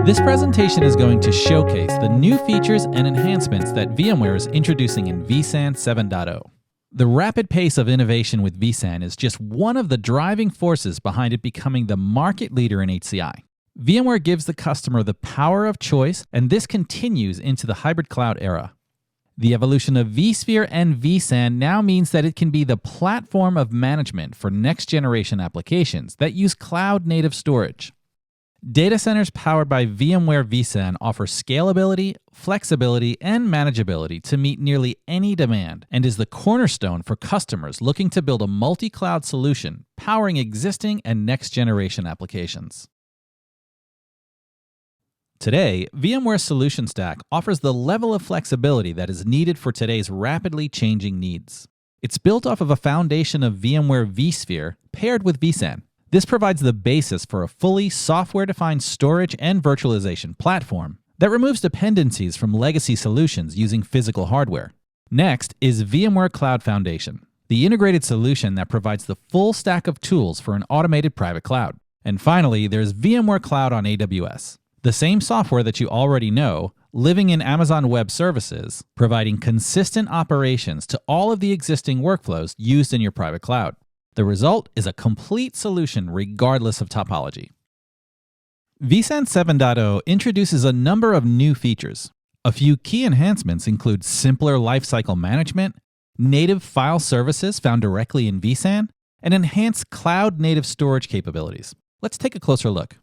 This presentation is going to showcase the new features and enhancements that VMware is introducing in vSAN 7.0. The rapid pace of innovation with vSAN is just one of the driving forces behind it becoming the market leader in HCI. VMware gives the customer the power of choice, and this continues into the hybrid cloud era. The evolution of vSphere and vSAN now means that it can be the platform of management for next-generation applications that use cloud-native storage. Data centers powered by VMware vSAN offer scalability, flexibility, and manageability to meet nearly any demand, and is the cornerstone for customers looking to build a multi-cloud solution powering existing and next-generation applications. Today, VMware's solution stack offers the level of flexibility that is needed for today's rapidly changing needs. It's built off of a foundation of VMware vSphere paired with vSAN. This provides the basis for a fully software-defined storage and virtualization platform that removes dependencies from legacy solutions using physical hardware. Next is VMware Cloud Foundation, the integrated solution that provides the full stack of tools for an automated private cloud. And finally, there's VMware Cloud on AWS, the same software that you already know, living in Amazon Web Services, providing consistent operations to all of the existing workflows used in your private cloud. The result is a complete solution regardless of topology. vSAN 7.0 introduces a number of new features. A few key enhancements include simpler lifecycle management, native file services found directly in vSAN, and enhanced cloud-native storage capabilities. Let's take a closer look.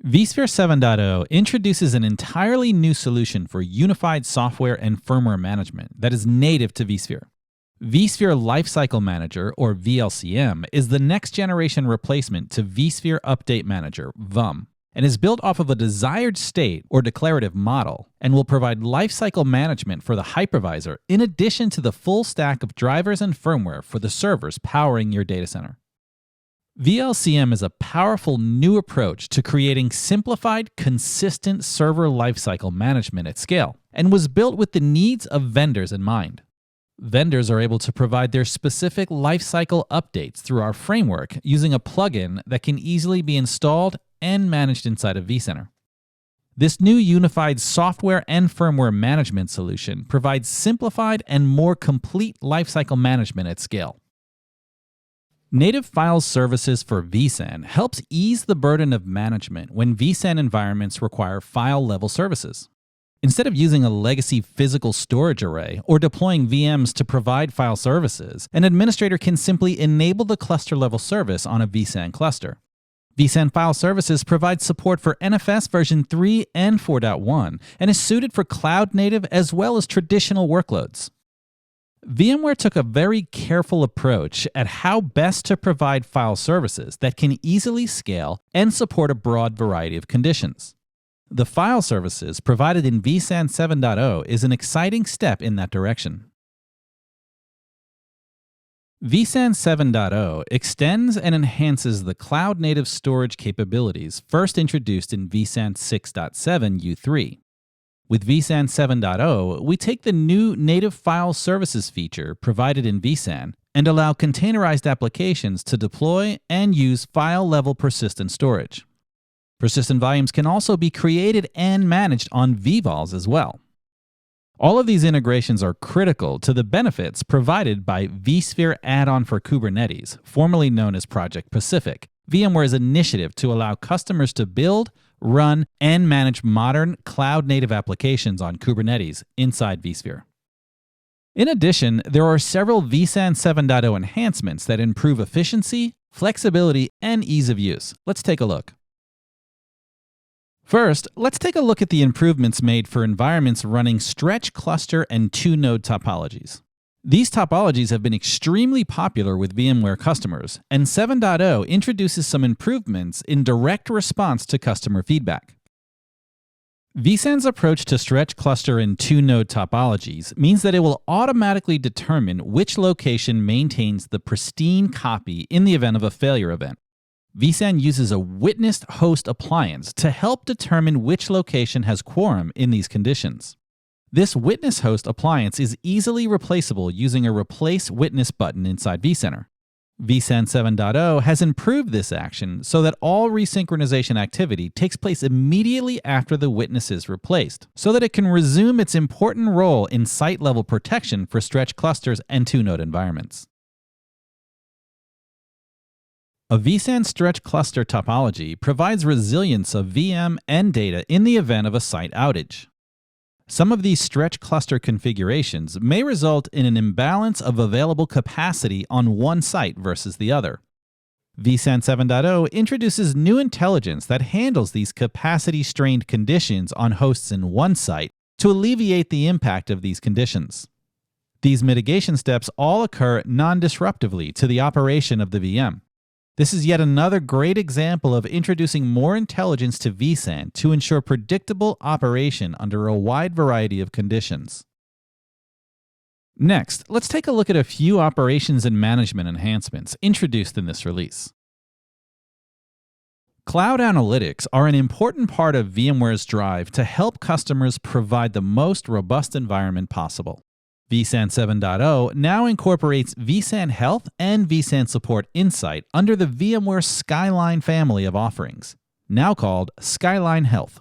vSphere 7.0 introduces an entirely new solution for unified software and firmware management that is native to vSphere. vSphere Lifecycle Manager, or VLCM, is the next-generation replacement to vSphere Update Manager, VUM, and is built off of a desired state or declarative model, and will provide lifecycle management for the hypervisor in addition to the full stack of drivers and firmware for the servers powering your data center. VLCM is a powerful new approach to creating simplified, consistent server lifecycle management at scale, and was built with the needs of vendors in mind. Vendors are able to provide their specific lifecycle updates through our framework using a plugin that can easily be installed and managed inside of vCenter. This new unified software and firmware management solution provides simplified and more complete lifecycle management at scale. Native file services for vSAN helps ease the burden of management when vSAN environments require file-level services. Instead of using a legacy physical storage array or deploying VMs to provide file services, an administrator can simply enable the cluster-level service on a vSAN cluster. vSAN File Services provides support for NFS version 3 and 4.1 and is suited for cloud-native as well as traditional workloads. VMware took a very careful approach at how best to provide file services that can easily scale and support a broad variety of conditions. The file services provided in vSAN 7.0 is an exciting step in that direction. vSAN 7.0 extends and enhances the cloud-native storage capabilities first introduced in vSAN 6.7 U3. With vSAN 7.0, we take the new native file services feature provided in vSAN and allow containerized applications to deploy and use file-level persistent storage. Persistent volumes can also be created and managed on vVols as well. All of these integrations are critical to the benefits provided by vSphere Add-on for Kubernetes, formerly known as Project Pacific, VMware's initiative to allow customers to build, run, and manage modern cloud-native applications on Kubernetes inside vSphere. In addition, there are several vSAN 7.0 enhancements that improve efficiency, flexibility, and ease of use. Let's take a look. First, let's take a look at the improvements made for environments running stretch cluster and two-node topologies. These topologies have been extremely popular with VMware customers, and 7.0 introduces some improvements in direct response to customer feedback. vSAN's approach to stretch cluster and two-node topologies means that it will automatically determine which location maintains the pristine copy in the event of a failure event. vSAN uses a witnessed host appliance to help determine which location has quorum in these conditions. This witness host appliance is easily replaceable using a Replace Witness button inside vCenter. vSAN 7.0 has improved this action so that all resynchronization activity takes place immediately after the witness is replaced, so that it can resume its important role in site-level protection for stretched clusters and two-node environments. A vSAN stretch cluster topology provides resilience of VM and data in the event of a site outage. Some of these stretch cluster configurations may result in an imbalance of available capacity on one site versus the other. vSAN 7.0 introduces new intelligence that handles these capacity-strained conditions on hosts in one site to alleviate the impact of these conditions. These mitigation steps all occur non-disruptively to the operation of the VM. This is yet another great example of introducing more intelligence to vSAN to ensure predictable operation under a wide variety of conditions. Next, let's take a look at a few operations and management enhancements introduced in this release. Cloud analytics are an important part of VMware's drive to help customers provide the most robust environment possible. vSAN 7.0 now incorporates vSAN Health and vSAN Support Insight under the VMware Skyline family of offerings, now called Skyline Health.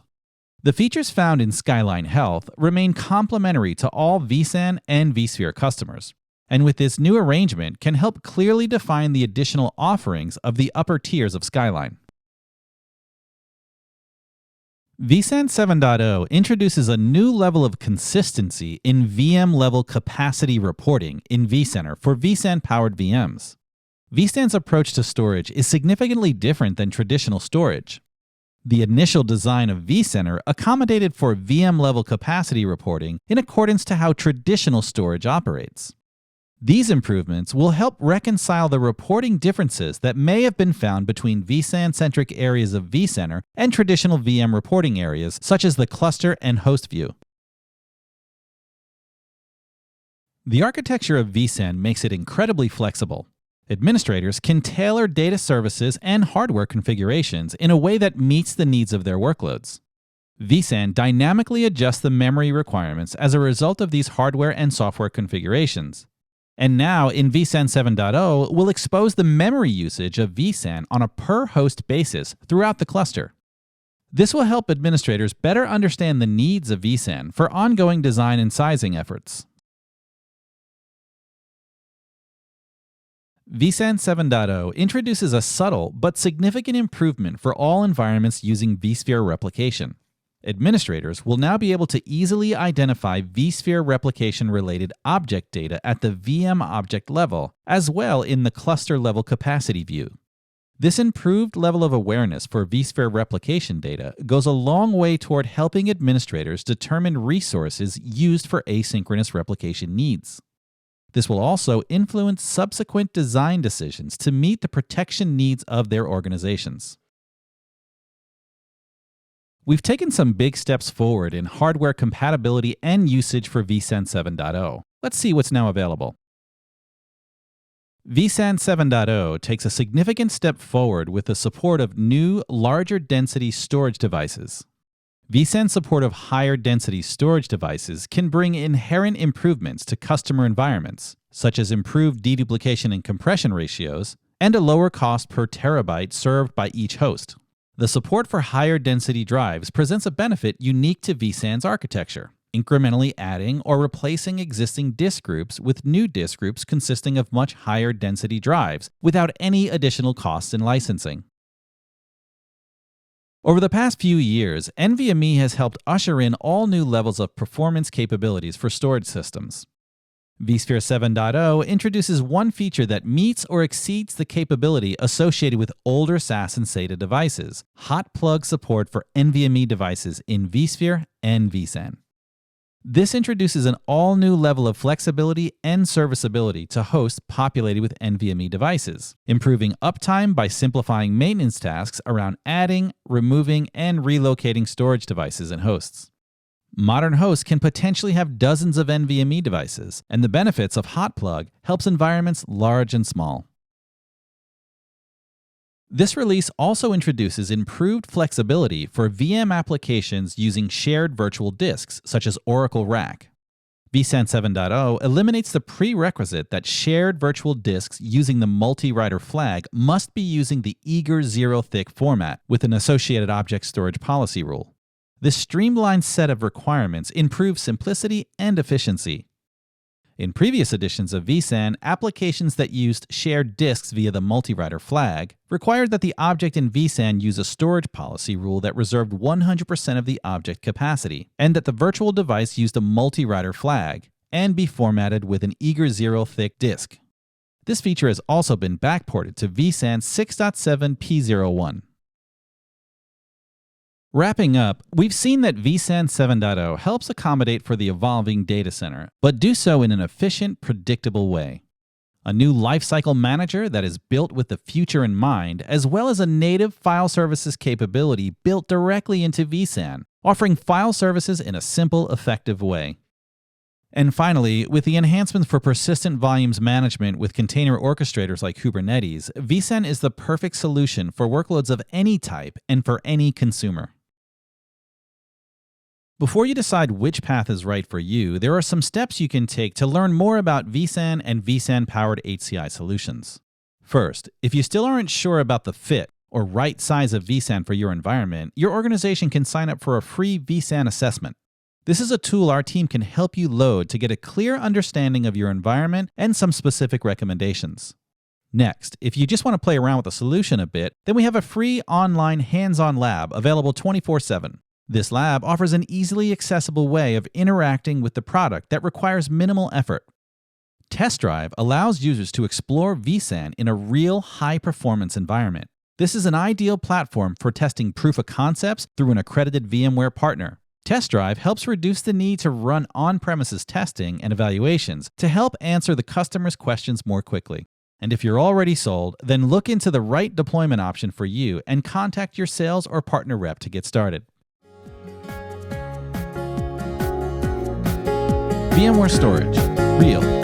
The features found in Skyline Health remain complementary to all vSAN and vSphere customers, and with this new arrangement can help clearly define the additional offerings of the upper tiers of Skyline. vSAN 7.0 introduces a new level of consistency in VM-level capacity reporting in vCenter for vSAN-powered VMs. vSAN's approach to storage is significantly different than traditional storage. The initial design of vCenter accommodated for VM-level capacity reporting in accordance to how traditional storage operates. These improvements will help reconcile the reporting differences that may have been found between vSAN-centric areas of vCenter and traditional VM reporting areas, such as the cluster and host view. The architecture of vSAN makes it incredibly flexible. Administrators can tailor data services and hardware configurations in a way that meets the needs of their workloads. vSAN dynamically adjusts the memory requirements as a result of these hardware and software configurations. And now, in vSAN 7.0, we'll expose the memory usage of vSAN on a per-host basis throughout the cluster. This will help administrators better understand the needs of vSAN for ongoing design and sizing efforts. vSAN 7.0 introduces a subtle but significant improvement for all environments using vSphere replication. Administrators will now be able to easily identify vSphere replication-related object data at the VM object level, as well in the cluster-level capacity view. This improved level of awareness for vSphere replication data goes a long way toward helping administrators determine resources used for asynchronous replication needs. This will also influence subsequent design decisions to meet the protection needs of their organizations. We've taken some big steps forward in hardware compatibility and usage for vSAN 7.0. Let's see what's now available. vSAN 7.0 takes a significant step forward with the support of new, larger density storage devices. vSAN's support of higher density storage devices can bring inherent improvements to customer environments, such as improved deduplication and compression ratios, and a lower cost per terabyte served by each host. The support for higher density drives presents a benefit unique to vSAN's architecture, incrementally adding or replacing existing disk groups with new disk groups consisting of much higher density drives without any additional costs in licensing. Over the past few years, NVMe has helped usher in all new levels of performance capabilities for storage systems. vSphere 7.0 introduces one feature that meets or exceeds the capability associated with older SAS and SATA devices: hot plug support for NVMe devices in vSphere and vSAN. This introduces an all-new level of flexibility and serviceability to hosts populated with NVMe devices, improving uptime by simplifying maintenance tasks around adding, removing, and relocating storage devices and hosts. Modern hosts can potentially have dozens of NVMe devices, and the benefits of hot plug helps environments large and small. This release also introduces improved flexibility for VM applications using shared virtual disks, such as Oracle RAC. vSAN 7.0 eliminates the prerequisite that shared virtual disks using the multi-writer flag must be using the eager zero-thick format with an associated object storage policy rule. This streamlined set of requirements improves simplicity and efficiency. In previous editions of vSAN, applications that used shared disks via the multi-writer flag required that the object in vSAN use a storage policy rule that reserved 100% of the object capacity, and that the virtual device used a multi-writer flag and be formatted with an eager zero-thick disk. This feature has also been backported to vSAN 6.7p01. Wrapping up, we've seen that vSAN 7.0 helps accommodate for the evolving data center, but do so in an efficient, predictable way. A new lifecycle manager that is built with the future in mind, as well as a native file services capability built directly into vSAN, offering file services in a simple, effective way. And finally, with the enhancements for persistent volumes management with container orchestrators like Kubernetes, vSAN is the perfect solution for workloads of any type and for any consumer. Before you decide which path is right for you, there are some steps you can take to learn more about vSAN and vSAN-powered HCI solutions. First, if you still aren't sure about the fit or right size of vSAN for your environment, your organization can sign up for a free vSAN assessment. This is a tool our team can help you load to get a clear understanding of your environment and some specific recommendations. Next, if you just want to play around with the solution a bit, then we have a free online hands-on lab available 24/7. This lab offers an easily accessible way of interacting with the product that requires minimal effort. Test Drive allows users to explore vSAN in a real high-performance environment. This is an ideal platform for testing proof of concepts through an accredited VMware partner. Test Drive helps reduce the need to run on-premises testing and evaluations to help answer the customer's questions more quickly. And if you're already sold, then look into the right deployment option for you and contact your sales or partner rep to get started. VMware Storage. Real.